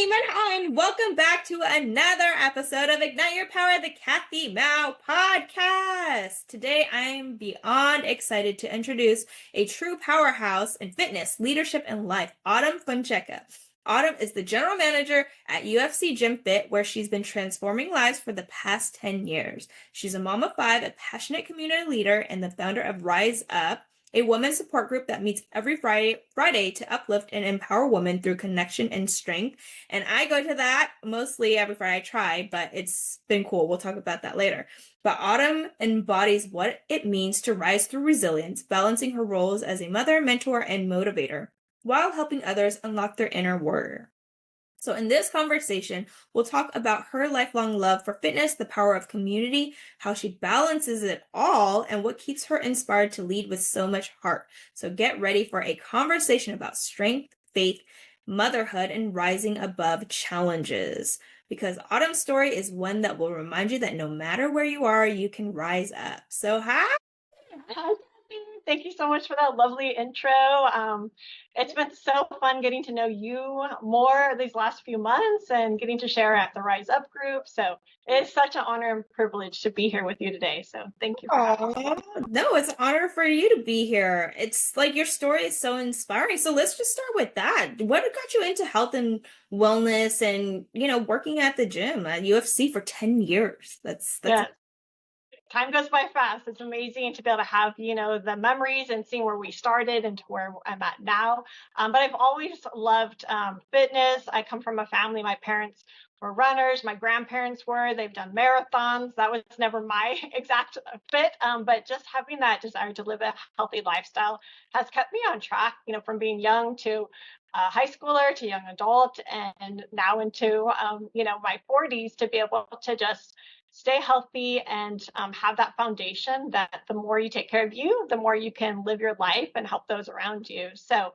Ni Man, welcome back to another episode of Ignite Your Power, the Kathy Mou podcast. Today, I am beyond excited to introduce a true powerhouse in fitness, leadership, and life, Autumn Fonceca. Autumn is the general manager at UFC Gym, where she's been transforming lives for the past 10 years. She's a mom of 5, a passionate community leader, and the founder of Rise Up, a women's support group that meets every Friday to uplift and empower women through connection and strength. And I go to that mostly every Friday. I try, but it's been cool. We'll talk about that later. But Autumn embodies what it means to rise through resilience, balancing her roles as a mother, mentor, and motivator, while helping others unlock their inner warrior. So in this conversation, we'll talk about her lifelong love for fitness, the power of community, how she balances it all, and what keeps her inspired to lead with so much heart. So get ready for a conversation about strength, faith, motherhood, and rising above challenges. Because Autumn's story is one that will remind you that no matter where you are, you can rise up. So hi! Hi, thank you so much for that lovely intro. It's been so fun getting to know you more these last few months and getting to share at the Rise Up group. So it's such an honor and privilege to be here with you today. So thank you for having me. No, it's an honor for you to be here. It's like your story is so inspiring. So let's just start with that. What got you into health and wellness and, working at the gym at UFC for 10 years? That's Yeah. Time goes by fast. It's amazing to be able to have, the memories and seeing where we started and to where I'm at now. But I've always loved fitness. I come from a family, my parents were runners, my grandparents were, they've done marathons. That was never my exact fit. But just having that desire to live a healthy lifestyle has kept me on track, from being young to high schooler to young adult and now into, my 40s to be able to just stay healthy and have that foundation that the more you take care of you, the more you can live your life and help those around you. So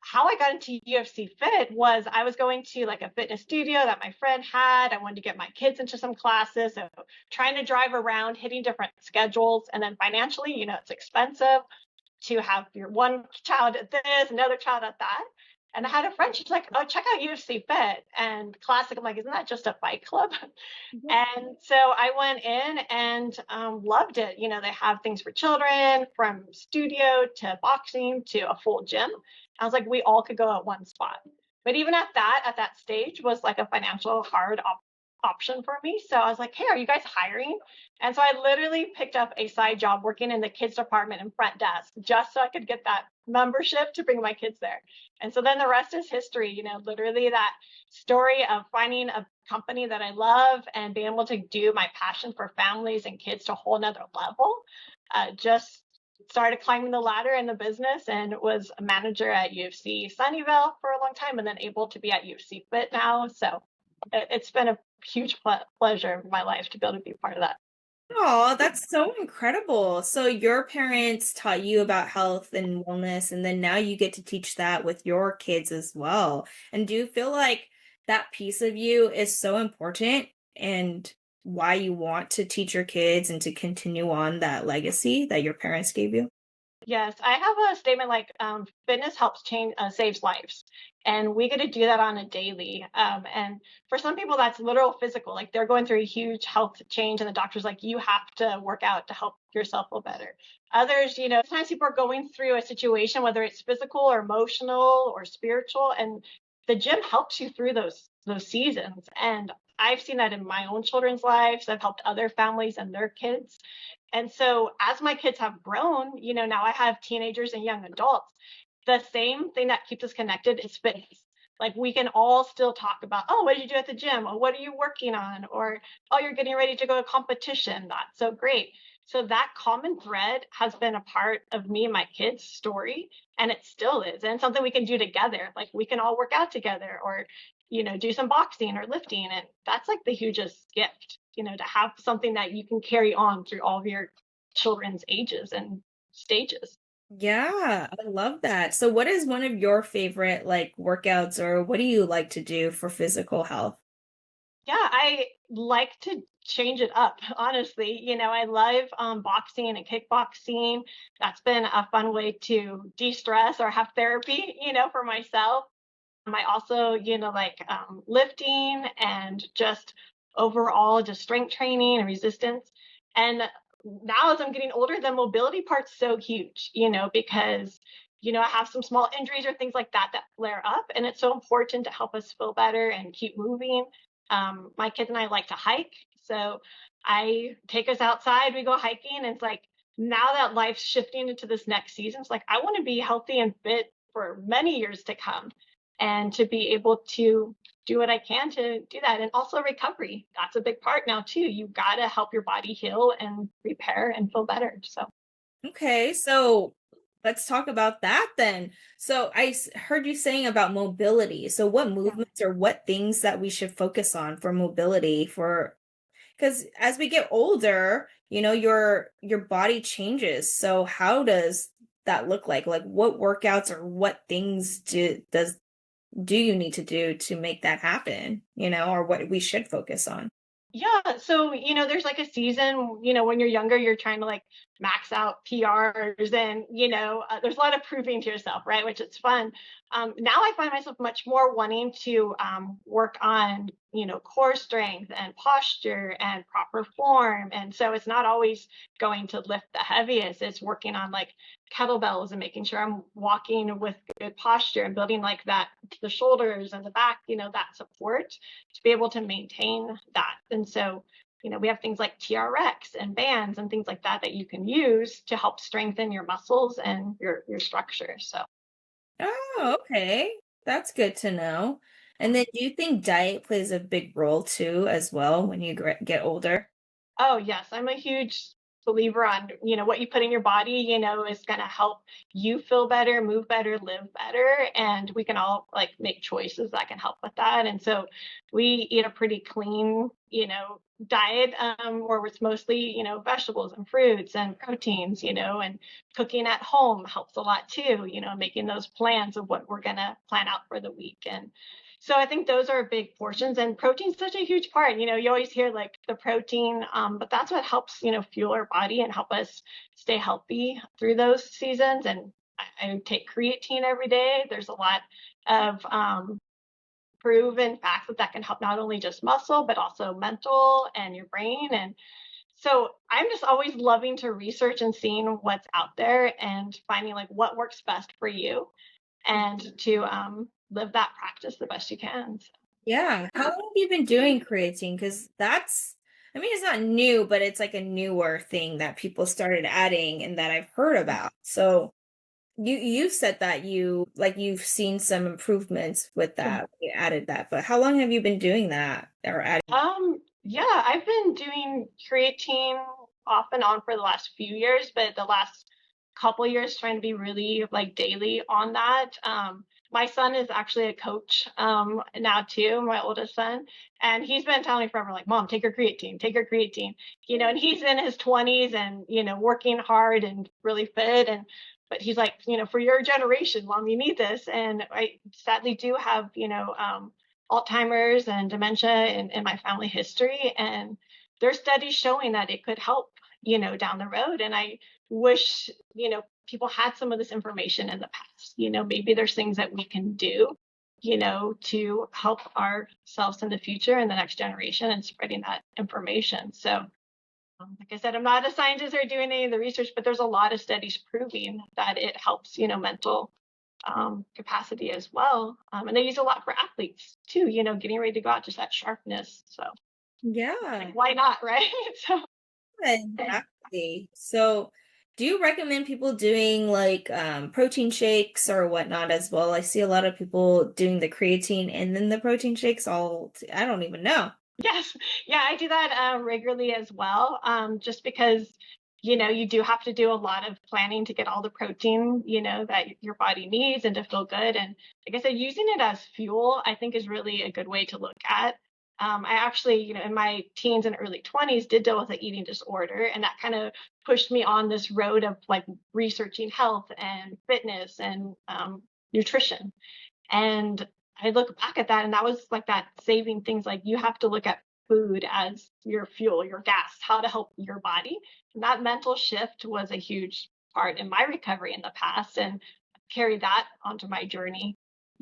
how I got into UFC Fit was I was going to like a fitness studio that my friend had. I wanted to get my kids into some classes. So trying to drive around, hitting different schedules. And then financially, it's expensive to have your one child at this, another child at that. And I had a friend, she's like, oh, check out UFC Fit. And classic, I'm like, isn't that just a fight club? And so I went in and loved it. They have things for children, from studio to boxing to a full gym. I was like, we all could go at one spot. But even at that stage was like a financial hard option for me. So I was like, hey, are you guys hiring? And so I literally picked up a side job working in the kids department and front desk just so I could get that membership to bring my kids there. And so then the rest is history, literally that story of finding a company that I love and being able to do my passion for families and kids to a whole nother level. Just started climbing the ladder in the business and was a manager at UFC Sunnyvale for a long time and then able to be at UFC Fit now. So it's been a huge pleasure in my life to be able to be part of that. Oh, that's so incredible. So your parents taught you about health and wellness, and then now you get to teach that with your kids as well. And do you feel like that piece of you is so important and why you want to teach your kids and to continue on that legacy that your parents gave you? Yes, I have a statement like fitness helps change, saves lives. And we get to do that on a daily. And for some people, that's literal physical, like they're going through a huge health change, and the doctor's like, you have to work out to help yourself feel better. Others, sometimes people are going through a situation, whether it's physical or emotional or spiritual, and the gym helps you through those seasons. And I've seen that in my own children's lives. I've helped other families and their kids. And so as my kids have grown, now I have teenagers and young adults. The same thing that keeps us connected is fitness. Like we can all still talk about, oh, what did you do at the gym? Or what are you working on? Or, oh, you're getting ready to go to competition. That's so great. So that common thread has been a part of me and my kids' story, and it still is. And something we can do together. Like we can all work out together or, do some boxing or lifting. And that's like the hugest gift, to have something that you can carry on through all of your children's ages and stages. Yeah, I love that. So what is one of your favorite like workouts or what do you like to do for physical health? Yeah, I like to change it up, honestly. I love boxing and kickboxing. That's been a fun way to de stress or have therapy, for myself. I also, lifting and just overall just strength training and resistance. And now as I'm getting older, the mobility part's so huge, because, I have some small injuries or things like that that flare up. And it's so important to help us feel better and keep moving. My kids and I like to hike. So I take us outside, we go hiking, and it's like, now that life's shifting into this next season, it's like I want to be healthy and fit for many years to come and to be able to do what I can to do that. And also recovery. That's a big part now too. You got to help your body heal and repair and feel better. So, Okay, so let's talk about that then. So heard you saying about mobility. So what yeah. movements or what things that we should focus on for mobility for because as we get older, your body changes. So how does that look like? Like what workouts or what things do you need to do to make that happen, or what we should focus on? Yeah, so there's like a season, when you're younger, you're trying to like max out PRs, and there's a lot of proving to yourself, right? Which is fun. Now I find myself much more wanting to work on, core strength and posture and proper form, and so it's not always going to lift the heaviest. It's working on like kettlebells and making sure I'm walking with good posture and building like that the shoulders and the back, that support to be able to maintain that. And so, we have things like TRX and bands and things like that that you can use to help strengthen your muscles and your structure. So, Oh, okay. That's good to know. And then do you think diet plays a big role too, as well, when you get older? oh, yes, I'm a huge believer on, what you put in your body, is going to help you feel better, move better, live better. And we can all like make choices that can help with that. And so we eat a pretty clean, diet where it's mostly, vegetables and fruits and proteins, and cooking at home helps a lot too, making those plans of what we're going to plan out for the week. And so I think those are big portions, and protein's such a huge part. You always hear like the protein, but that's what helps, fuel our body and help us stay healthy through those seasons. And I take creatine every day. There's a lot of proven facts that can help not only just muscle, but also mental and your brain. And so I'm just always loving to research and seeing what's out there and finding like what works best for you and to live that practice the best you can. So. Yeah. How long have you been doing creatine? Because I mean, it's not new, but it's like a newer thing that people started adding and that I've heard about. So you said that you've seen some improvements with that. You added that, but how long have you been doing that or adding? Yeah, I've been doing creatine off and on for the last few years, but the last couple years trying to be really like daily on that. My son is actually a coach now too, my oldest son, and he's been telling me forever, like, "Mom, take your creatine," and he's in his 20s and working hard and really fit, and but he's like, for your generation, Mom, you need this, and I sadly do have Alzheimer's and dementia in my family history. And there's studies showing that it could help, down the road. And I wish, people had some of this information in the past. Maybe there's things that we can do, to help ourselves in the future and the next generation and spreading that information. So, like I said, I'm not a scientist or doing any of the research, but there's a lot of studies proving that it helps, mental capacity as well. And they use a lot for athletes too, getting ready to go out, just that sharpness. So, Yeah, like, why not, right? So, exactly. So do you recommend people doing like protein shakes or whatnot as well? I see a lot of people doing the creatine and then the protein shakes I don't even know. yes, yeah, I do that regularly as well, just because you do have to do a lot of planning to get all the protein that your body needs and to feel good. And like I said, using it as fuel, I think, is really a good way to look at. I actually, in my teens and early 20s, did deal with an eating disorder, and that kind of pushed me on this road of like researching health and fitness and nutrition. And I look back at that, and that was like that saving things. Like, you have to look at food as your fuel, your gas, how to help your body. And that mental shift was a huge part in my recovery in the past, and carry that onto my journey,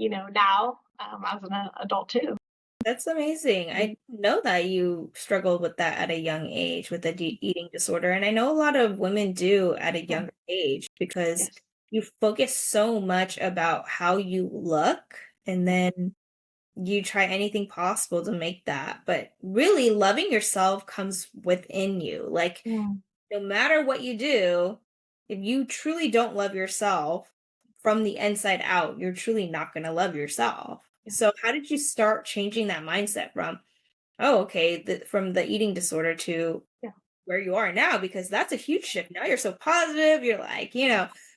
now as an adult too. That's amazing. I didn't know that you struggled with that at a young age with the eating disorder. And I know a lot of women do at a Yeah. younger age because Yes. you focus so much about how you look and then you try anything possible to make that. But really, loving yourself comes within you. Like, Mm, no matter what you do, if you truly don't love yourself from the inside out, you're truly not going to love yourself. yeah. So, how did you start changing that mindset from, oh, okay, from the eating disorder to Yeah. where you are now? Because that's a huge shift. Now you're so positive. You're like,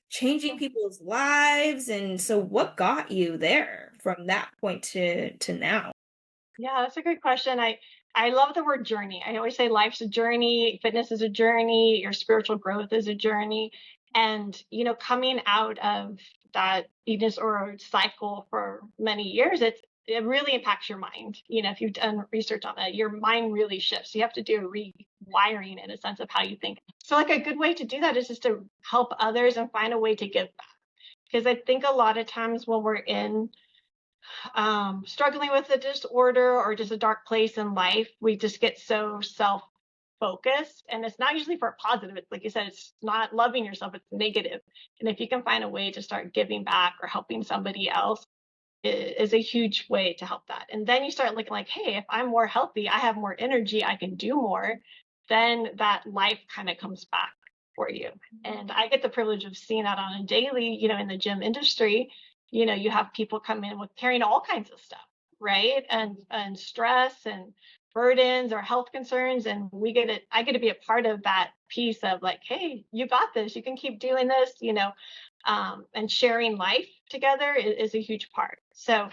changing Yeah. people's lives. And so, what got you there from that point to now? Yeah, that's a great question. I love the word journey. I always say life's a journey, fitness is a journey, your spiritual growth is a journey. And, coming out of that eating disorder cycle for many years, it really impacts your mind. If you've done research on that, your mind really shifts. You have to do a rewiring in a sense of how you think. So like a good way to do that is just to help others and find a way to give back. Because I think a lot of times when we're in struggling with a disorder or just a dark place in life, we just get so self focused. And it's not usually for a positive. It's like you said, it's not loving yourself, it's negative. And if you can find a way to start giving back or helping somebody else, is a huge way to help that. And then you start looking like, hey, if I'm more healthy, I have more energy, I can do more, then that life kind of comes back for you. And I get the privilege of seeing that on a daily, in the gym industry. You have people come in with carrying all kinds of stuff, right? And stress and burdens or health concerns. And I get to be a part of that piece of like, hey, you got this, you can keep doing this, and sharing life together is a huge part. So,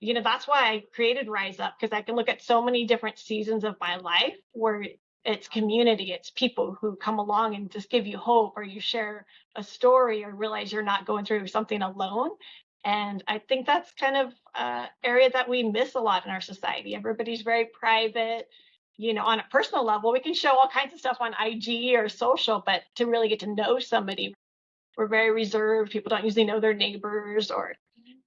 that's why I created Rise Up, because I can look at so many different seasons of my life where it's community, it's people who come along and just give you hope, or you share a story or realize you're not going through something alone. And I think that's kind of area that we miss a lot in our society. Everybody's very private. On a personal level, we can show all kinds of stuff on IG or social, but to really get to know somebody, we're very reserved. People don't usually know their neighbors, or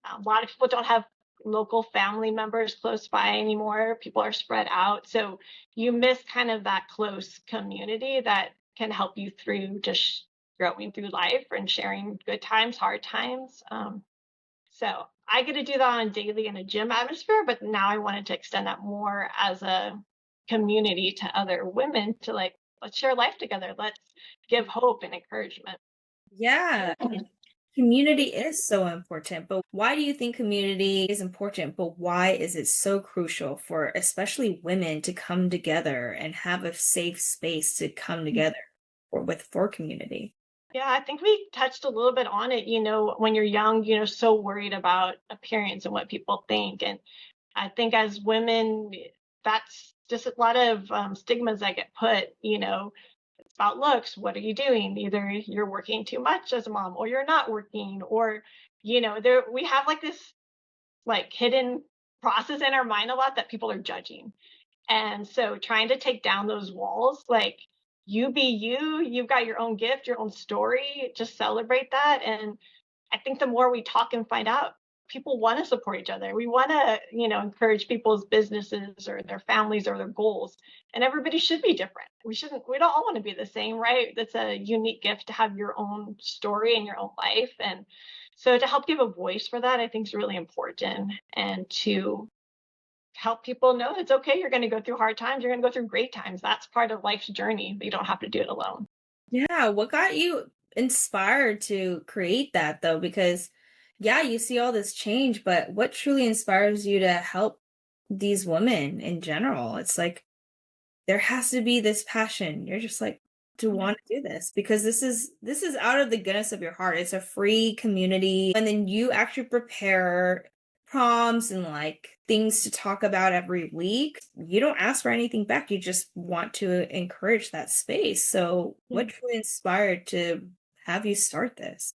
a lot of people don't have local family members close by anymore. People are spread out. So you miss kind of that close community that can help you through just growing through life and sharing good times, hard times. So I get to do that on daily in a gym atmosphere, but now I wanted to extend that more as a community to other women to like, let's share life together. Let's give hope and encouragement. Yeah. Community is so important, but why do you think community is important? But why is it so crucial for especially women to come together and have a safe space to come together for community? Yeah, I think we touched a little bit on it. When you're young, so worried about appearance and what people think. And I think as women, that's just a lot of stigmas that get put, it's about looks. What are you doing? Either you're working too much as a mom, or you're not working, or, there we have like this like hidden process in our mind a lot that people are judging. And so trying to take down those walls, like you be you, you've got your own gift, your own story, just celebrate that. And I think the more we talk and find out, people want to support each other. We want to, encourage people's businesses or their families or their goals. And everybody should be different. We don't all want to be the same, right? That's a unique gift to have your own story and your own life. And so to help give a voice for that, I think is really important. And to help people know it's okay. You're going to go through hard times. You're going to go through great times. That's part of life's journey. But you don't have to do it alone. Yeah, what got you inspired to create that though? Because yeah, you see all this change, but what truly inspires you to help these women in general? It's like there has to be this passion. You're just like to Yeah. want to do this because this is out of the goodness of your heart. It's a free community. And then you actually prepare prompts and like things to talk about every week. You don't ask for anything back. You just want to encourage that space. So what truly inspired to have you start this?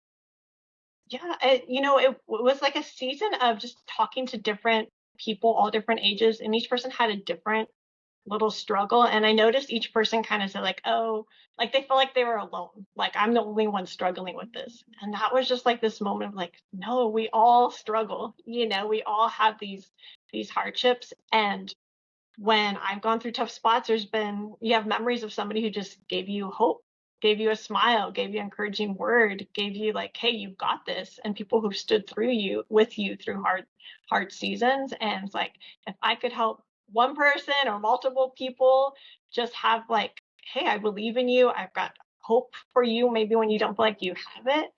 Yeah, it was like a season of just talking to different people, all different ages, and each person had a different little struggle. And I noticed each person kind of said like, oh, like they felt like they were alone. Like I'm the only one struggling with this. And that was just like this moment of like, no, we all struggle. We all have these hardships. And when I've gone through tough spots, you have memories of somebody who just gave you hope, gave you a smile, gave you an encouraging word, gave you like, hey, you've got this. And people who stood with you through hard seasons. And it's like, if I could help one person or multiple people just have like, hey, I believe in you. I've got hope for you, maybe when you don't feel like you have it.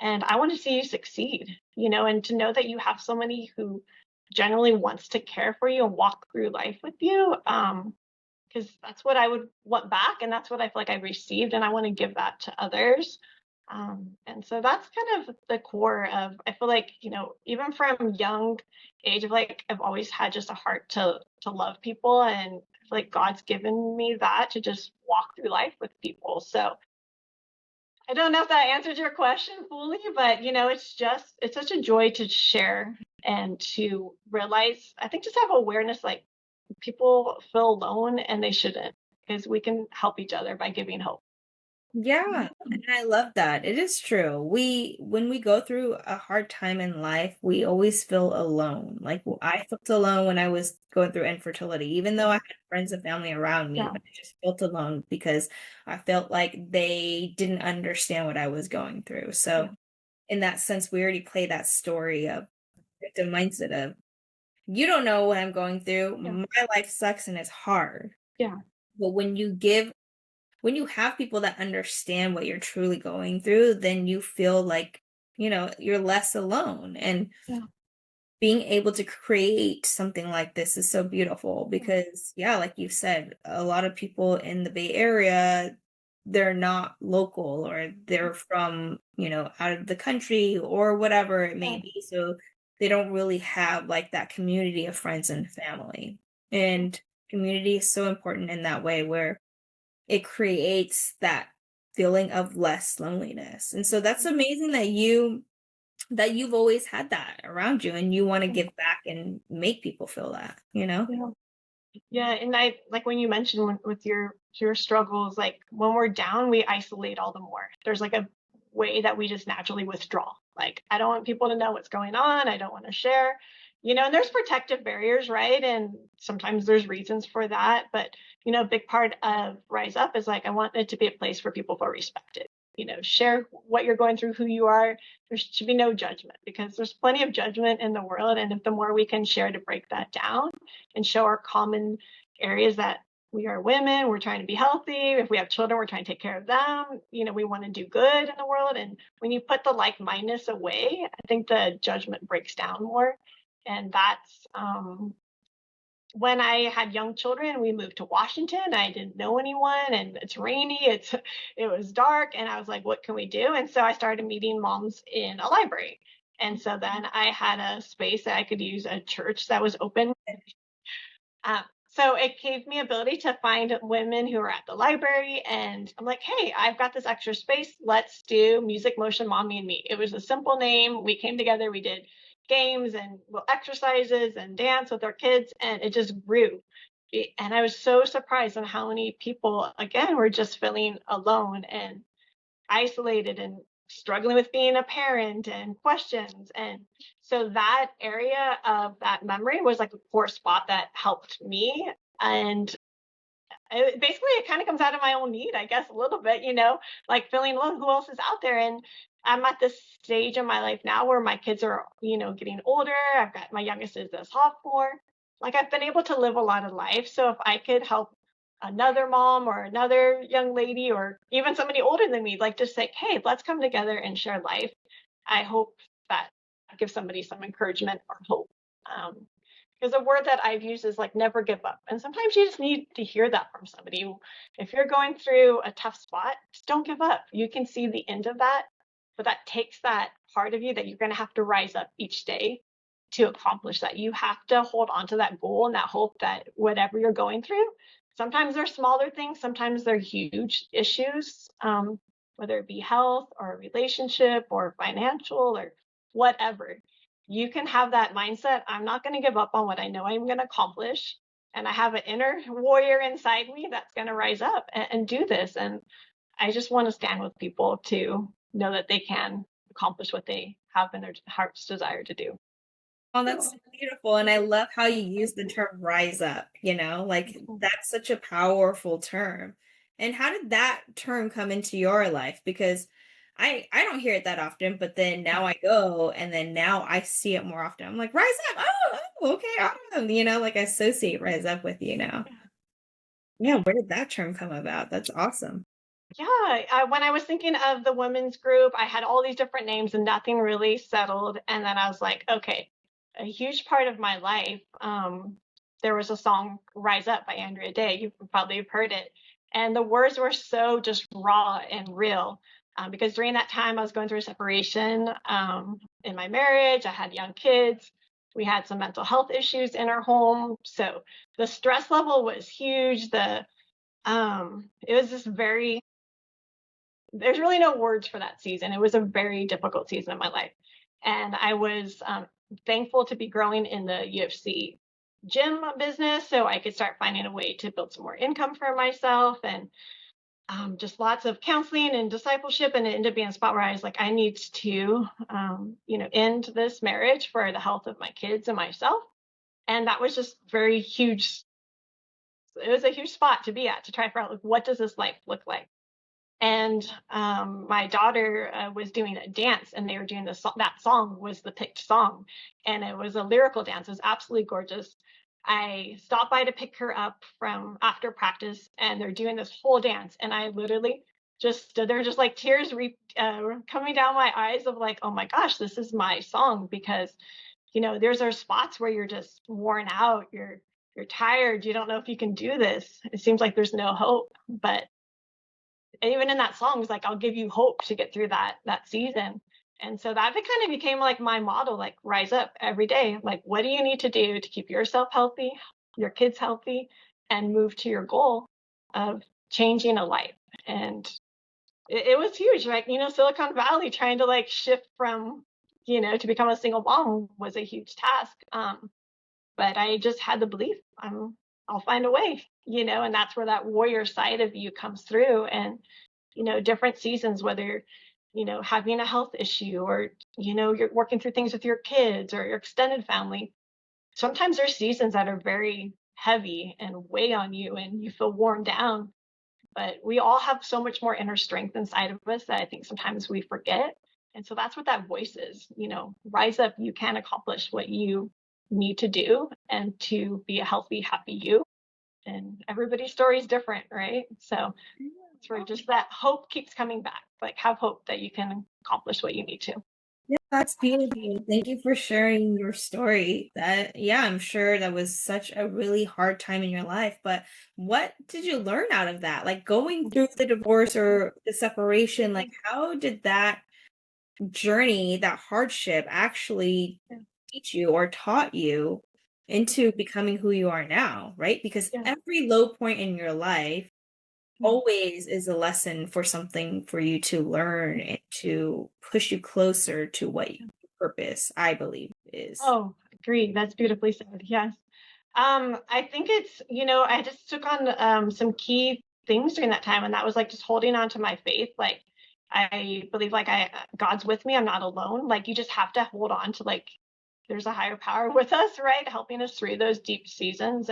And I want to see you succeed, and to know that you have somebody who generally wants to care for you and walk through life with you, because that's what I would want back, and that's what I feel like I received, and I want to give that to others. And so that's kind of the core of, I feel like, even from young age of like, I've always had just a heart to love people, and I feel like God's given me that to just walk through life with people. So I don't know if that answers your question fully, but it's such a joy to share and to realize, I think, just have awareness, like people feel alone and they shouldn't, because we can help each other by giving hope. Yeah, and I love that. It is true. When we go through a hard time in life, we always feel alone. Like I felt alone when I was going through infertility, even though I had friends and family around me, Yeah. but I just felt alone because I felt like they didn't understand what I was going through. Yeah. So in that sense, we already play that story of victim mindset of you don't know what I'm going through. Yeah. My life sucks and it's hard. Yeah. But when you have people that understand what you're truly going through, then you feel like, you're less alone. And Yeah. being able to create something like this is so beautiful because, yeah, like you said, a lot of people in the Bay Area, they're not local or they're from, out of the country or whatever it may Yeah. be. So they don't really have like that community of friends and family. And community is so important in that way where it creates that feeling of less loneliness. And so that's amazing that you've always had that around you and you want to Yeah. give back and make people feel that, you know? Yeah. Yeah, and I like when you mentioned with your struggles, like when we're down, we isolate all the more. There's like a way that we just naturally withdraw. Like I don't want people to know what's going on. I don't want to share, and there's protective barriers, right? And sometimes there's reasons for that. But a big part of Rise Up is like I want it to be a place where people feel respected. Share what you're going through, who you are. There should be no judgment because there's plenty of judgment in the world. And if the more we can share to break that down and show our common areas that we are women, we're trying to be healthy. If we have children, we're trying to take care of them. We want to do good in the world. And when you put the like mindedness away, I think the judgment breaks down more. And that's when I had young children, we moved to Washington. I didn't know anyone, and it's rainy. It was dark, and I was like, "What can we do?" And so I started meeting moms in a library. And so then I had a space that I could use, a church that was open. So it gave me ability to find women who are at the library, and I'm like, hey, I've got this extra space. Let's do Music Motion Mommy and Me. It was a simple name. We came together. We did games and exercises and dance with our kids, and it just grew. And I was so surprised on how many people, again, were just feeling alone and isolated and struggling with being a parent and questions. And so that area of that memory was like a core spot that helped me. And basically, it kind of comes out of my own need, I guess, a little bit, like feeling alone. Who else is out there? And I'm at this stage in my life now where my kids are, getting older. I've got my youngest is a sophomore. Like I've been able to live a lot of life. So if I could help another mom or another young lady or even somebody older than me, like just say, hey, let's come together and share life. I hope that gives somebody some encouragement or hope. Because a word that I've used is like never give up. And sometimes you just need to hear that from somebody. If you're going through a tough spot, just don't give up. You can see the end of that, but that takes that part of you that you're going to have to rise up each day to accomplish that. You have to hold on to that goal and that hope that whatever you're going through, sometimes they're smaller things, sometimes they're huge issues, whether it be health or relationship or financial or whatever. You can have that mindset. I'm not going to give up on what I know I'm going to accomplish. And I have an inner warrior inside me that's going to rise up and do this. And I just want to stand with people to know that they can accomplish what they have in their heart's desire to do. Oh, that's so beautiful. And I love how you use the term rise up, like that's such a powerful term. And how did that term come into your life? Because I don't hear it that often, but then now I go and then now I see it more often. I'm like, rise up. Okay, awesome. Like I associate rise up with now. Yeah, where did that term come about? That's awesome. Yeah, when I was thinking of the women's group, I had all these different names and nothing really settled. And then I was like, okay, a huge part of my life, there was a song, Rise Up by Andrea Day. You probably have heard it. And the words were so just raw and real. Because during that time, I was going through a separation in my marriage. I had young kids. We had some mental health issues in our home. So the stress level was huge. It was just very there's really no words for that season. It was a very difficult season of my life. And I was thankful to be growing in the UFC gym business so I could start finding a way to build some more income for myself and just lots of counseling and discipleship. And it ended up being a spot where I was like, I need to, end this marriage for the health of my kids and myself. And that was just very huge. It was a huge spot to be at to try to figure out like, what does this life look like? And my daughter was doing a dance and they were doing that song was the picked song and it was a lyrical dance. It was absolutely gorgeous. I stopped by to pick her up from after practice and they're doing this whole dance and I literally just stood there just like tears coming down my eyes of like, oh my gosh, this is my song. Because there's our spots where you're just worn out, you're tired, you don't know if you can do this, it seems like there's no hope. But even in that song, it's like, I'll give you hope to get through that season. And so that kind of became like my model, like rise up every day. Like, what do you need to do to keep yourself healthy, your kids healthy, and move to your goal of changing a life? And it was huge, right? Silicon Valley trying to like shift from, to become a single mom was a huge task. But I just had the belief I'll find a way, and that's where that warrior side of you comes through. And different seasons, whether having a health issue or you're working through things with your kids or your extended family, sometimes there's seasons that are very heavy and weigh on you and you feel worn down. But we all have so much more inner strength inside of us that I think sometimes we forget. And so that's what that voice is, rise up, you can accomplish what you need to do and to be a healthy, happy you. And everybody's story is different, right? So it's where just that hope keeps coming back. Like have hope that you can accomplish what you need to. Yeah, that's beautiful. Thank you for sharing your story. Yeah, I'm sure that was such a really hard time in your life, but what did you learn out of that? Like going through the divorce or the separation, like how did that journey, that hardship actually Yeah. teach you or taught you into becoming who you are now, right? Because Yeah. every low point in your life Yeah. always is a lesson for something for you to learn and to push you closer to what your purpose, I believe, is. Oh, agree. That's beautifully said. Yes. I think it's, I just took on some key things during that time, and that was like just holding on to my faith. Like I believe like God's with me. I'm not alone. Like you just have to hold on to like there's a higher power with us, right? Helping us through those deep seasons.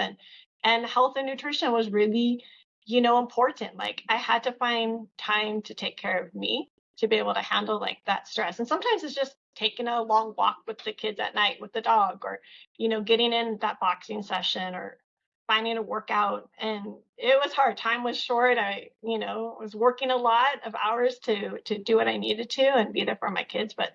And health and nutrition was really, important. Like I had to find time to take care of me to be able to handle like that stress. And sometimes it's just taking a long walk with the kids at night with the dog or, getting in that boxing session or finding a workout. And it was hard. Time was short. I, was working a lot of hours to do what I needed to and be there for my kids. But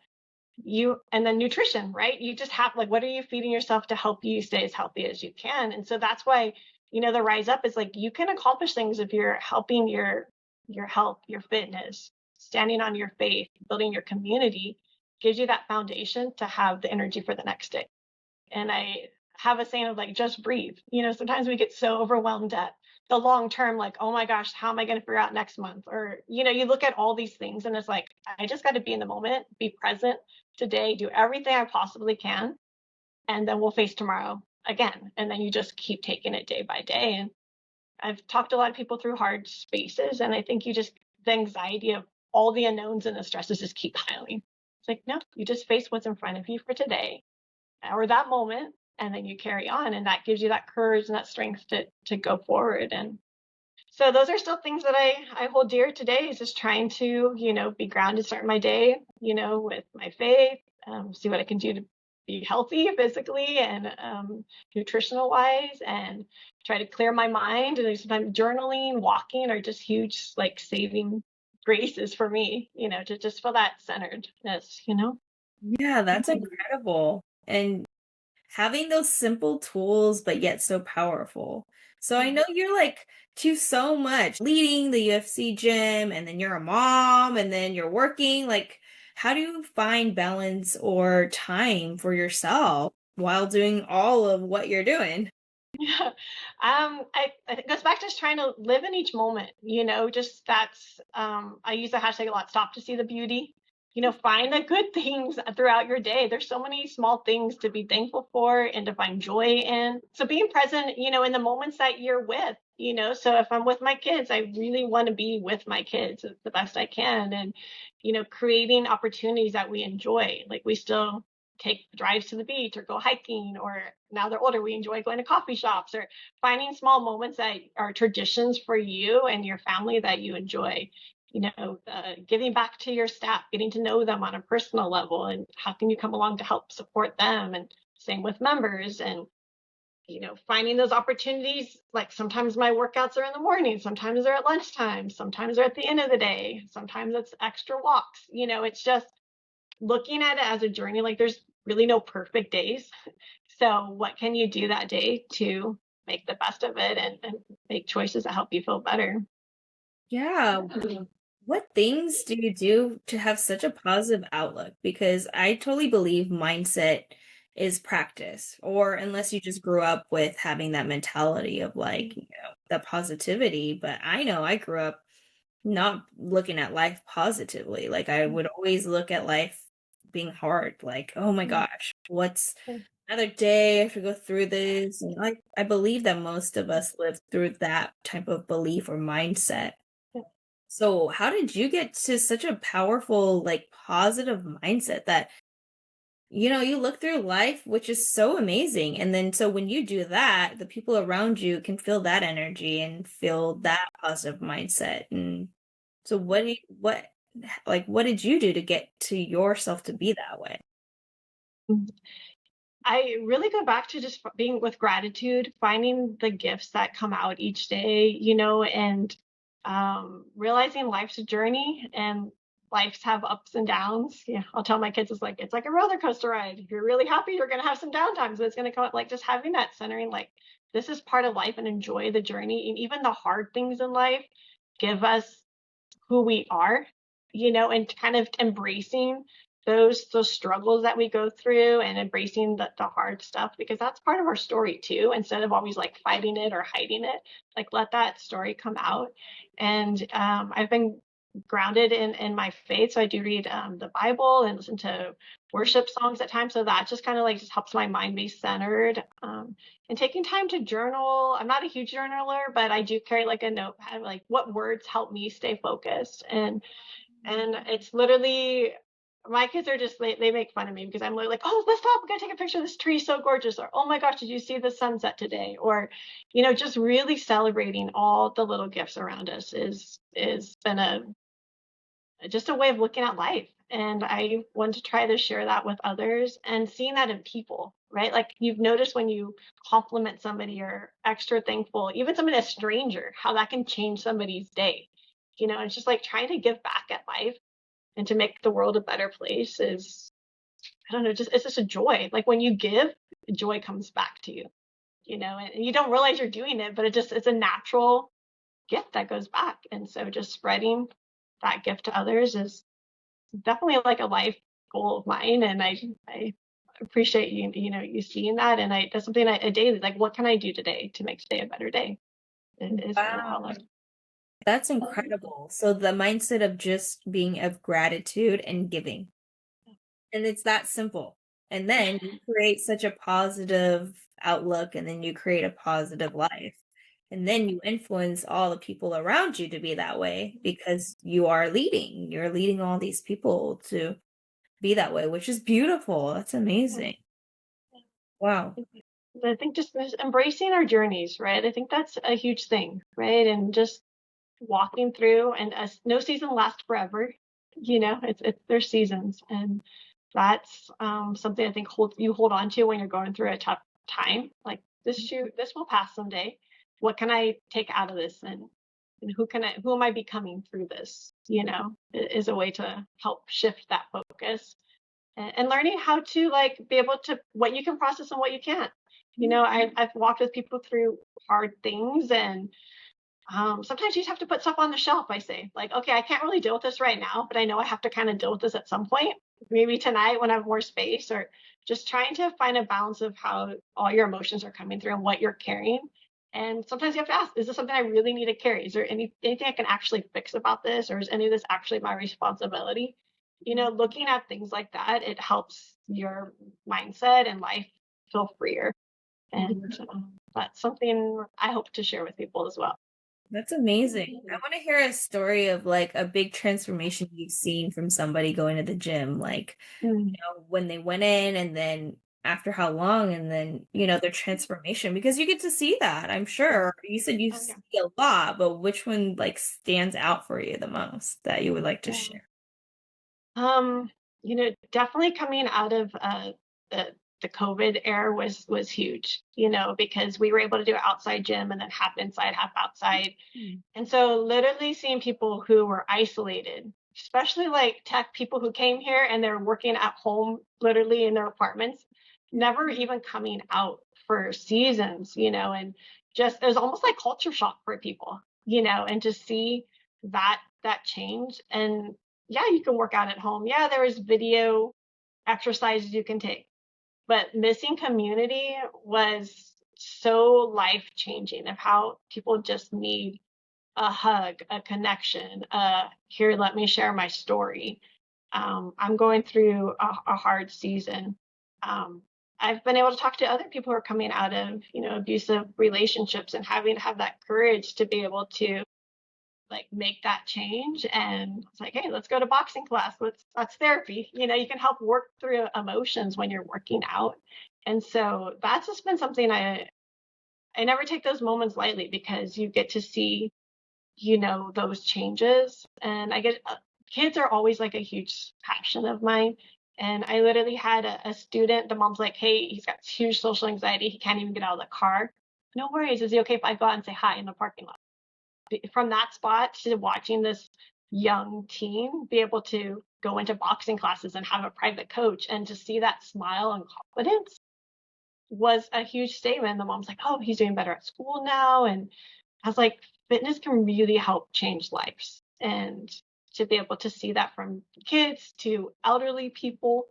and then nutrition, right? You just have like, what are you feeding yourself to help you stay as healthy as you can? And so that's why, the rise up is like, you can accomplish things if you're helping your health, your fitness, standing on your faith, building your community gives you that foundation to have the energy for the next day. And I have a saying of like, just breathe. Sometimes we get so overwhelmed at the long term, like, oh my gosh, how am I going to figure out next month? Or, you look at all these things and it's like, I just got to be in the moment, be present today, do everything I possibly can. And then we'll face tomorrow again. And then you just keep taking it day by day. And I've talked to a lot of people through hard spaces, and I think the anxiety of all the unknowns and the stresses just keep piling. It's like, no, you just face what's in front of you for today or that moment, and then you carry on. And that gives you that courage and that strength to go forward. And so those are still things that I hold dear today, is just trying to, be grounded, start my day, with my faith, see what I can do to be healthy physically and nutritional wise, and try to clear my mind. And sometimes journaling, walking are just huge, like saving graces for me, to just feel that centeredness. Yeah, that's incredible. And having those simple tools, but yet so powerful. So I know you're like to so much, leading the UFC gym, and then you're a mom, and then you're working. Like, how do you find balance or time for yourself while doing all of what you're doing? Yeah. I think it goes back to just trying to live in each moment, just I use the hashtag a lot, stop to see the beauty, find the good things throughout your day. There's so many small things to be thankful for and to find joy in. So being present, in the moments that you're with, so if I'm with my kids, I really want to be with my kids the best I can. And, creating opportunities that we enjoy, like we still take drives to the beach or go hiking, or now they're older, we enjoy going to coffee shops, or finding small moments that are traditions for you and your family that you enjoy, giving back to your staff, getting to know them on a personal level, and how can you come along to help support them, and same with members. And finding those opportunities, like sometimes my workouts are in the morning, sometimes they're at lunchtime, sometimes they're at the end of the day, sometimes it's extra walks. It's just looking at it as a journey. Like there's really no perfect days. So what can you do that day to make the best of it, and make choices that help you feel better? Yeah. What things do you do to have such a positive outlook? Because I totally believe mindset is practice, or unless you just grew up with having that mentality of like, the positivity. But I know I grew up not looking at life positively. Like I would always look at life being hard, like, oh my gosh, what's another day? I have to go through this. And I believe that most of us live through that type of belief or mindset. So, how did you get to such a powerful, like, positive mindset that, you look through life, which is so amazing. And then, so when you do that, the people around you can feel that energy and feel that positive mindset. And so, what did you do to get to yourself to be that way? I really go back to just being with gratitude, finding the gifts that come out each day, and realizing life's a journey, and life's have ups and downs. Yeah, I'll tell my kids it's like a roller coaster ride. If you're really happy, you're gonna have some downtimes, but it's gonna come up. Like just having that centering, like this is part of life, and enjoy the journey. And even the hard things in life give us who we are, and kind of embracing those struggles that we go through, and embracing the hard stuff, because that's part of our story too, instead of always like fighting it or hiding it. Like let that story come out. And I've been grounded in my faith, so I do read the Bible and listen to worship songs at times, so that just kind of like just helps my mind be centered. And taking time to journal. I'm not a huge journaler, but I do carry like a notepad, like what words help me stay focused. And it's literally, my kids are just, they make fun of me because I'm literally like, oh, let's stop, we gotta take a picture of this tree, so gorgeous, or oh my gosh, did you see the sunset today? Or just really celebrating all the little gifts around us is been just a way of looking at life. And I want to try to share that with others, and seeing that in people, right? Like you've noticed when you compliment somebody or extra thankful, even somebody, a stranger, how that can change somebody's day. It's just like trying to give back at life, and to make the world a better place is, I don't know, just it's just a joy. Like when you give, joy comes back to you, and you don't realize you're doing it, but it's a natural gift that goes back. And so just spreading that gift to others is definitely like a life goal of mine. And I appreciate you seeing that. And that's something I daily, like, what can I do today to make today a better day? It is my Wow. outlook. That's incredible. So the mindset of just being of gratitude and giving. And it's that simple. And then you create such a positive outlook, and then you create a positive life. And then you influence all the people around you to be that way because you are leading. You're leading all these people to be that way, which is beautiful. That's amazing. Wow. I think just embracing our journeys, right? I think that's a huge thing, right? And just walking through, and as no season lasts forever, it's there's seasons, and that's something I think you hold on to when you're going through a tough time. Like this will pass someday. What can I take out of this, and who am I becoming through this? Is a way to help shift that focus, and learning how to like be able to what you can process and what you can't. I've walked with people through hard things, and sometimes you just have to put stuff on the shelf. I say, like, okay, I can't really deal with this right now, but I know I have to kind of deal with this at some point, maybe tonight when I have more space, or just trying to find a balance of how all your emotions are coming through and what you're carrying. And sometimes you have to ask, is this something I really need to carry? Is there anything I can actually fix about this? Or is any of this actually my responsibility? Looking at things like that, it helps your mindset and life feel freer. And that's something I hope to share with people as well. That's amazing. I want to hear a story of like a big transformation you've seen from somebody going to the gym, like, Mm. when they went in and then after how long and then, their transformation because you get to see that, I'm sure. You said you Oh, yeah. see a lot, but which one like stands out for you the most that you would like to Yeah. share? Um, definitely coming out of the COVID era was huge, because we were able to do outside gym and then half inside, half outside. Mm. And so literally seeing people who were isolated, especially like tech people who came here and they're working at home, literally in their apartments, never even coming out for seasons, and just it was almost like culture shock for people, and to see that change. And yeah, you can work out at home. Yeah, there is video exercises you can take, but missing community was so life changing of how people just need a hug, a connection, here, let me share my story. I'm going through a hard season. Um, I've been able to talk to other people who are coming out of, abusive relationships, and having to have that courage to be able to like make that change. And it's like, hey, let's go to boxing class. That's therapy. You can help work through emotions when you're working out. And so that's just been something I never take those moments lightly, because you get to see those changes. And I get kids are always like a huge passion of mine. And I literally had a student, the mom's like, hey, he's got huge social anxiety, he can't even get out of the car. No worries, is he okay if I go out and say hi in the parking lot? From that spot to watching this young teen be able to go into boxing classes and have a private coach, and to see that smile and confidence was a huge statement. The mom's like, oh, he's doing better at school now. And I was like, fitness can really help change lives. And to be able to see that from kids to elderly people,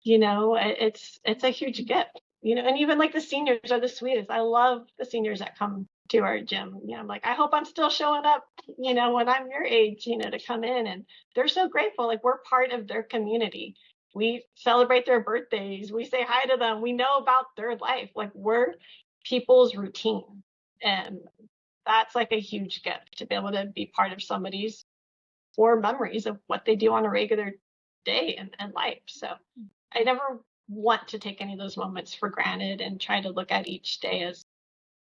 it's a huge gift. And even like the seniors are the sweetest. I love the seniors that come to our gym. I'm like, I hope I'm still showing up, when I'm your age, to come in, and they're so grateful. Like, we're part of their community. We celebrate their birthdays. We say hi to them. We know about their life. Like, we're people's routine. And that's like a huge gift to be able to be part of somebody's core memories of what they do on a regular day and life. So I never want to take any of those moments for granted, and try to look at each day as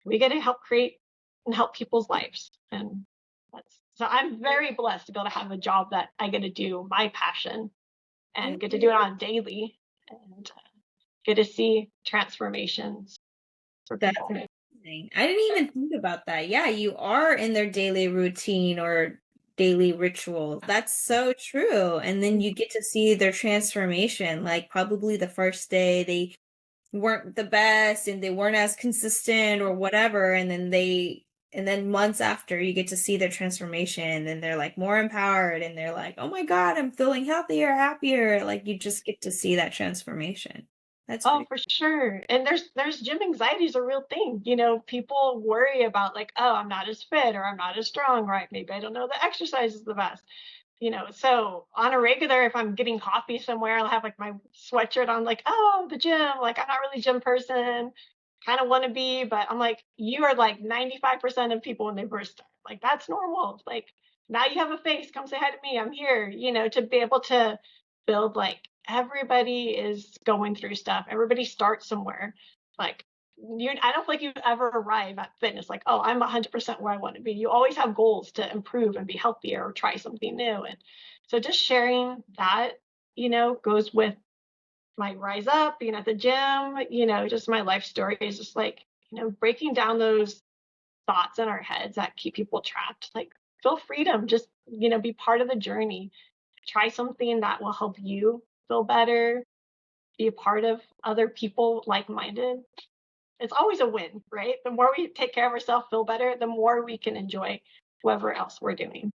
we get to help create and help people's lives. And so I'm very blessed to be able to have a job that I get to do my passion, and get to do it on daily, and get to see transformations for That's people. amazing. I didn't even think about that. Yeah, you are in their daily routine or daily ritual. That's so true. And then you get to see their transformation. Like probably the first day they weren't the best and they weren't as consistent or whatever. And then months after you get to see their transformation and then they're like more empowered and they're like, oh my God, I'm feeling healthier, happier. Like you just get to see that transformation. That's Oh, pretty. for sure. And there's gym anxiety is a real thing. People worry about like, oh, I'm not as fit, or I'm not as strong, right? Maybe I don't know the exercise is the best. So on a regular, if I'm getting coffee somewhere, I'll have like my sweatshirt on, like, oh, the gym. Like, I'm not really a gym person, kind of want to be, but I'm like, you are like 95% of people when they first start. Like, that's normal. Like, now you have a face, come say hi to me. I'm here, to be able to build, like, everybody is going through stuff. Everybody starts somewhere. Like, I don't feel like you ever arrive at fitness like, oh, I'm 100% where I want to be. You always have goals to improve and be healthier or try something new. And so just sharing that, goes with my rise up, being at the gym, just my life story is just like, breaking down those thoughts in our heads that keep people trapped. Like, feel freedom, just, be part of the journey. Try something that will help you feel better, be a part of other people like minded. It's always a win, right? The more we take care of ourselves, feel better, the more we can enjoy whatever else we're doing.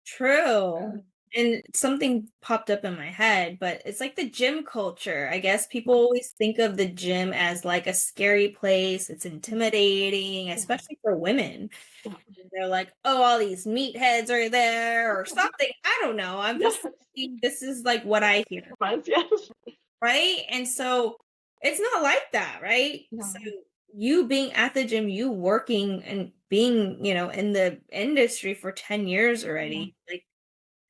True. And something popped up in my head, but it's like the gym culture. I guess people always think of the gym as like a scary place. It's intimidating, Yeah. especially for women. Yeah. They're like, oh, all these meatheads are there or something. I don't know. I'm just Yes. saying this is like what I hear, Yes. right? And so it's not like that, right? So No. you being at the gym, you working and being, in the industry for 10 years Yeah. already, like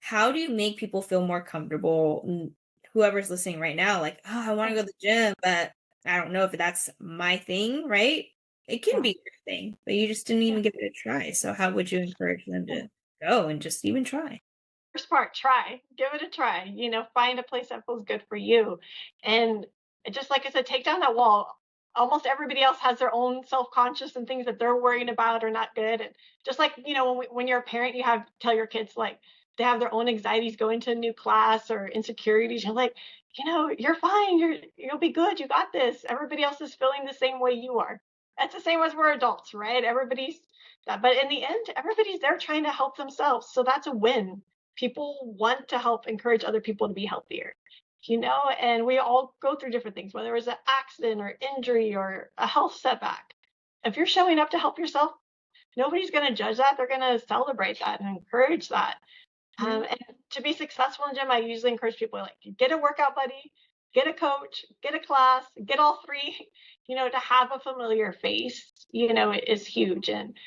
how do you make people feel more comfortable? Whoever's listening right now, like, oh, I want to go to the gym, but I don't know if that's my thing, right? It can Yeah. be your thing, but you just didn't Yeah. even give it a try. So how would you encourage them Yeah. to go and just even try? First part, try, give it a try, find a place that feels good for you. And just like I said, take down that wall. Almost everybody else has their own self-conscious and things that they're worrying about are not good. And just like, when you're a parent, you have tell your kids like they have their own anxieties going to a new class or insecurities. You're like, you're fine, you'll be good, you got this. Everybody else is feeling the same way you are. That's the same as we're adults, right? Everybody's but in the end, everybody's there trying to help themselves. So that's a win. People want to help encourage other people to be healthier, and we all go through different things, whether it's an accident or injury or a health setback. If you're showing up to help yourself, nobody's going to judge that. They're going to celebrate that and encourage that. Yeah. And to be successful in the gym, I usually encourage people like get a workout buddy, get a coach, get a class, get all three. To have a familiar face, is huge. And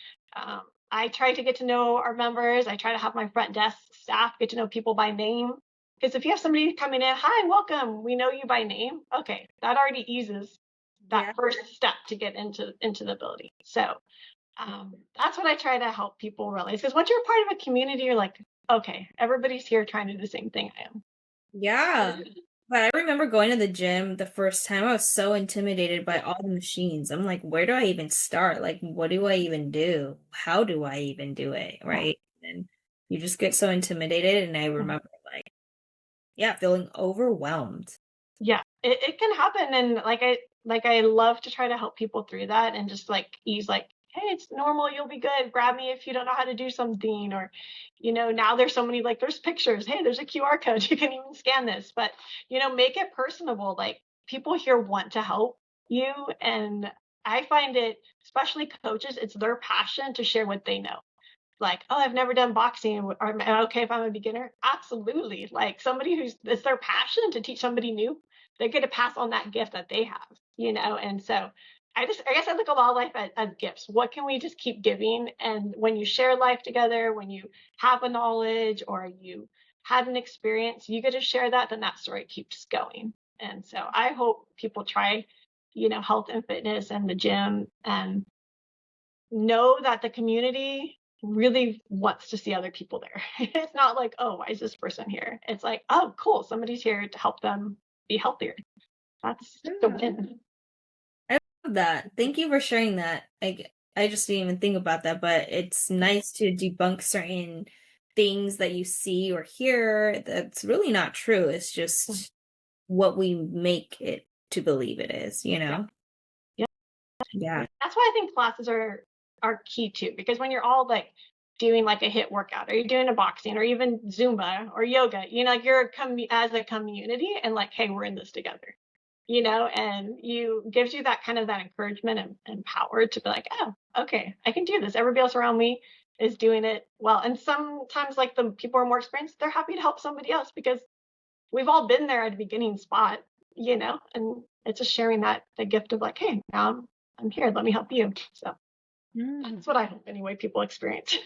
I try to get to know our members. I try to have my front desk staff get to know people by name. Because if you have somebody coming in, hi, welcome, we know you by name. Okay, that already eases that Yeah. first step to get into the building. So that's what I try to help people realize. Because once you're part of a community, you're like, okay, everybody's here trying to do the same thing I am. Yeah. But I remember going to the gym the first time. I was so intimidated by all the machines. I'm like, where do I even start? Like, what do I even do? How do I even do it? Yeah. Right. And you just get so intimidated. And I remember, like, yeah, feeling overwhelmed. Yeah, it can happen. And like I love to try to help people through that and just like ease like, hey, it's normal, you'll be good. Grab me if you don't know how to do something. Or, now there's so many like there's pictures. Hey, there's a QR code. You can even scan this. But, make it personable. Like people here want to help you. And I find it, especially coaches, it's their passion to share what they know. Like, oh, I've never done boxing. Am I okay if I'm a beginner? Absolutely. Like somebody it's their passion to teach somebody new, they're going to pass on that gift that they have, And so I guess I look at all life as gifts. What can we just keep giving? And when you share life together, when you have a knowledge or you had an experience, you get to share that, then that story keeps going. And so I hope people try, health and fitness and the gym and know that the community really wants to see other people there. It's not like, oh, why is this person here? It's like, oh, cool, somebody's here to help them be healthier. That's the Yeah. win. I love that. Thank you for sharing that. I just didn't even think about that, but it's nice to debunk certain things that you see or hear that's really not true. It's just what we make it to believe it is, you Yeah. know? Yeah. Yeah. That's why I think classes are key too, because when you're all like doing like a hit workout or you're doing a boxing or even Zumba or yoga, like you're as a community and like, hey, we're in this together. And you gives you that kind of that encouragement and power to be like, oh, okay, I can do this. Everybody else around me is doing it well. And sometimes like the people who are more experienced, they're happy to help somebody else because we've all been there at a beginning spot, and it's just sharing that the gift of like, hey, now I'm here, let me help you. So Mm. that's what I hope anyway people experience.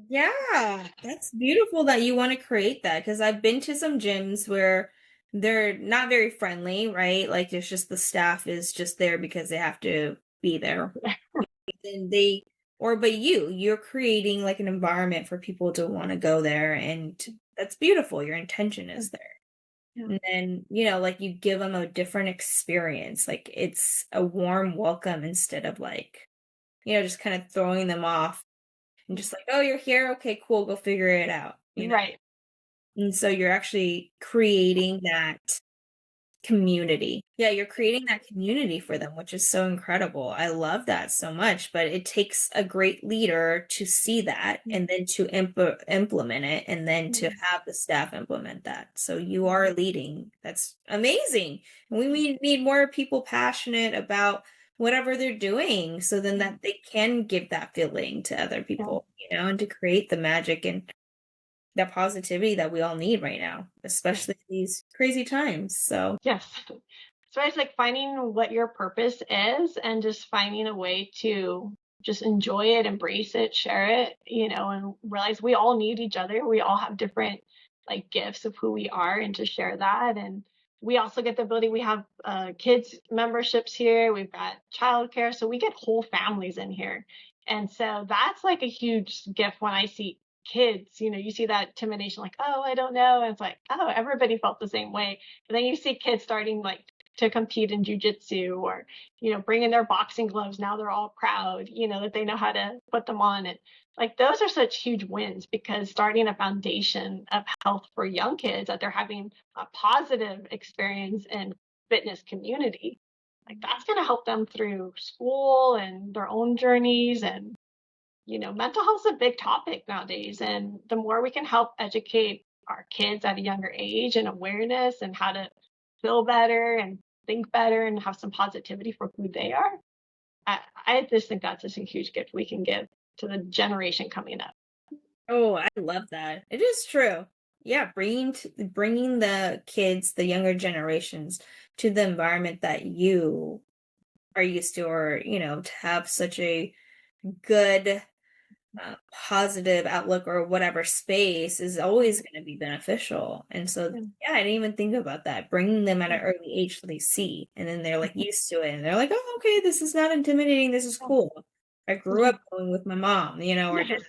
Yeah, that's beautiful that you want to create that because I've been to some gyms where they're not very friendly, right? Like it's just the staff is just there because they have to be there. And but you're creating like an environment for people to want to go there, and that's beautiful. Your intention Yeah. is there. Yeah. And then, like you give them a different experience. Like it's a warm welcome instead of like, just kind of throwing them off and just like, oh, you're here. Okay, cool. Go figure it out. Right. And so you're actually creating that community. Yeah, you're creating that community for them, which is so incredible. I love that so much, but it takes a great leader to see that and then to implement it and then to have the staff implement that. So you are leading. That's amazing. And we need more people passionate about whatever they're doing so then that they can give that feeling to other Yeah. people, and to create the magic and that positivity that we all need right now, Yeah. especially these crazy times. So Yes. So it's like finding what your purpose is and just finding a way to just enjoy it, embrace it, share it, and realize we all need each other. We all have different like gifts of who we are and to share that. And we also get the ability, we have kids memberships here, we've got childcare. So we get whole families in here. And so that's like a huge gift when I see kids, you see that intimidation, like, oh, I don't know. And it's like, oh, everybody felt the same way. And then you see kids starting like to compete in jujitsu or, bringing their boxing gloves. Now they're all proud, that they know how to put them on. And like those are such huge wins because starting a foundation of health for young kids that they're having a positive experience in fitness community, like that's going to help them through school and their own journeys. And mental health is a big topic nowadays. And the more we can help educate our kids at a younger age and awareness and how to feel better and think better and have some positivity for who they are, I just think that's just a huge gift we can give to the generation coming up. oh, I love that. It is true. Yeah, bringing the kids, the younger generations, to the environment that you are used to, or to have such a good, positive outlook or whatever space is always going to be beneficial. And so, Yeah, yeah, I didn't even think about that. Bringing them at yeah, an early age so they see, and then they're like mhm, used to it, and they're like, oh, okay, this is not intimidating. This is yeah, cool. I grew yeah. up going with my mom, or Yes,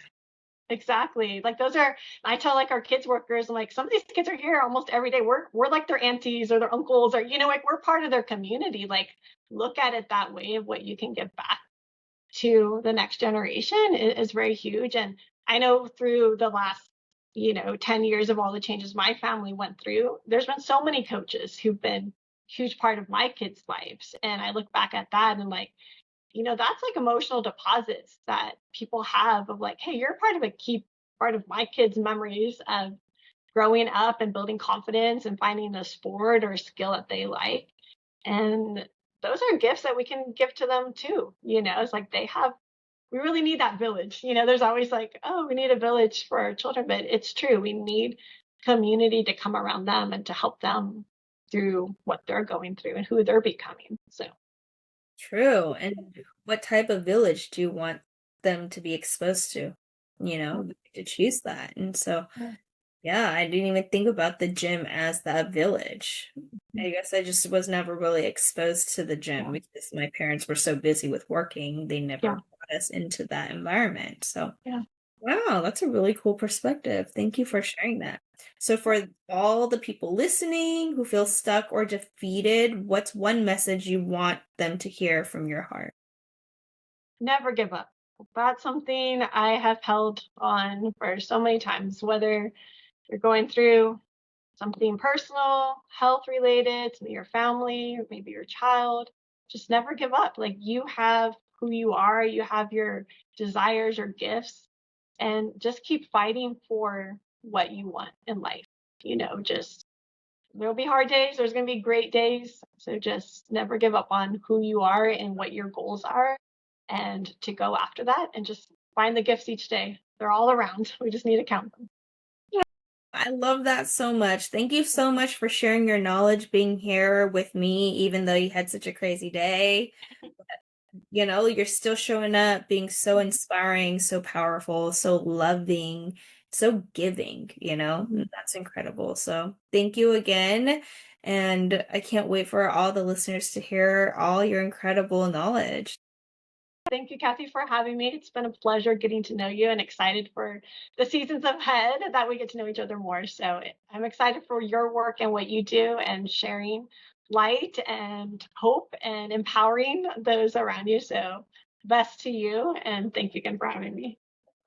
exactly. Like those are, I tell like our kids workers, I'm like, some of these kids are here almost every day. We're like their aunties or their uncles or, like we're part of their community. Like look at it that way of what you can give back to the next generation is very huge. And I know through the last, 10 years of all the changes my family went through, there's been so many coaches who've been huge part of my kids' lives. And I look back at that and like, that's like emotional deposits that people have of like, hey, you're part of a key part of my kids' memories of growing up and building confidence and finding a sport or a skill that they like. And those are gifts that we can give to them too. It's like we really need that village. There's always like, oh, we need a village for our children, but it's true. We need community to come around them and to help them through what they're going through and who they're becoming. So, true. And what type of village do you want them to be exposed to? yeah, You get to choose that. And so, yeah, yeah, I didn't even think about the gym as that village. mhm, I guess I just was never really exposed to the gym yeah, because my parents were so busy with working, they never yeah, brought us into that environment. So, yeah. wow, that's a really cool perspective. Thank you for sharing that. So, for all the people listening who feel stuck or defeated, what's one message you want them to hear from your heart? Never give up. That's something I have held on for so many times, whether you're going through something personal, health related, to your family, or maybe your child. Just never give up. Like you have who you are, you have your desires, your gifts, and just keep fighting for what you want in life. Just there'll be hard days, there's going to be great days. So just never give up on who you are and what your goals are and to go after that and just find the gifts each day. They're all around. We just need to count them. I love that so much. Thank you so much for sharing your knowledge, being here with me, even though you had such a crazy day. You're still showing up, being so inspiring, so powerful, so loving, so giving, That's incredible. So thank you again. And I can't wait for all the listeners to hear all your incredible knowledge. Thank you, Kathy, for having me. It's been a pleasure getting to know you and excited for the seasons ahead that we get to know each other more. So I'm excited for your work and what you do and sharing light and hope and empowering those around you. So best to you. And thank you again for having me.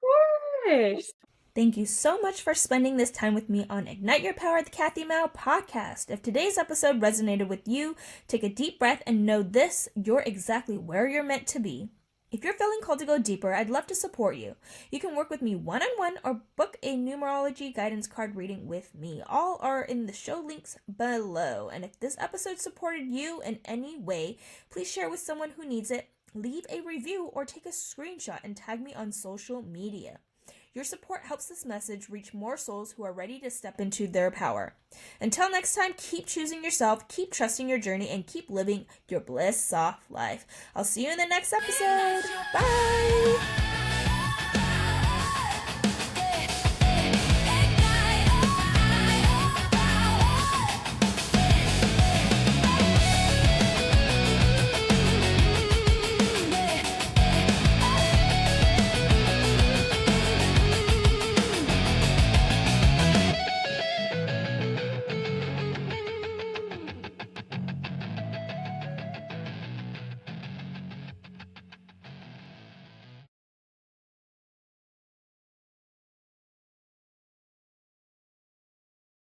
Of course. Thank you so much for spending this time with me on Ignite Your Power, the Kathy Mou podcast. If today's episode resonated with you, take a deep breath and know this: you're exactly where you're meant to be. If you're feeling called to go deeper, I'd love to support you. You can work with me one-on-one or book a numerology guidance card reading with me. All are in the show links below. And if this episode supported you in any way, please share with someone who needs it, leave a review, or take a screenshot and tag me on social media. Your support helps this message reach more souls who are ready to step into their power. Until next time, keep choosing yourself, keep trusting your journey, and keep living your bliss soft life. I'll see you in the next episode. Bye!